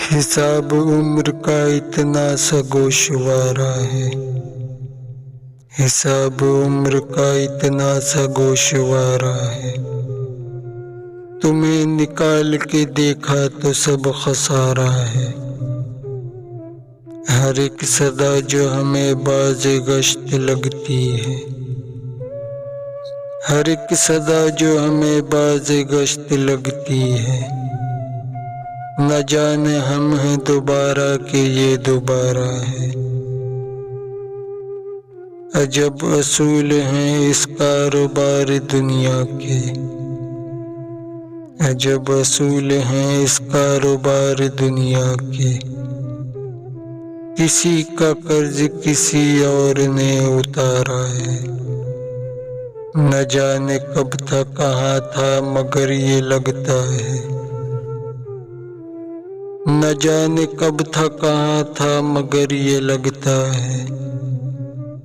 حساب عمر کا اتنا سا گوشوارا ہے، حساب عمر کا اتنا سا گوشوارا ہے، تمہیں نکال کے دیکھا تو سب خسارہ ہے۔ ہر ایک صدا جو ہمیں باز گشت لگتی ہے، ہر ایک صدا جو ہمیں باز گشت لگتی ہے، نہ جانے ہم ہیں دوبارہ کہ یہ دوبارہ ہے۔ عجب اصول ہیں اس کاروبار دنیا کے، عجب اصول ہیں اس کاروبار دنیا کے، کسی کا قرض کسی اور نے اتارا ہے، نہ جانے کب تھا کہاں تھا مگر یہ لگتا ہے، نہ جانے کب تھا کہاں تھا مگر یہ لگتا ہے،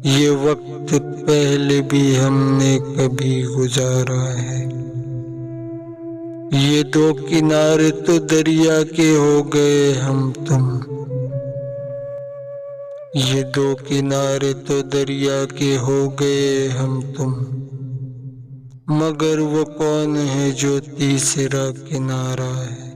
یہ وقت پہلے بھی ہم نے کبھی گزارا ہے۔ یہ دو کنارے تو دریا کے ہو گئے ہم تم، یہ دو کنارے تو دریا کے ہو گئے ہم تم، مگر وہ کون ہے جو تیسرا کنارہ ہے۔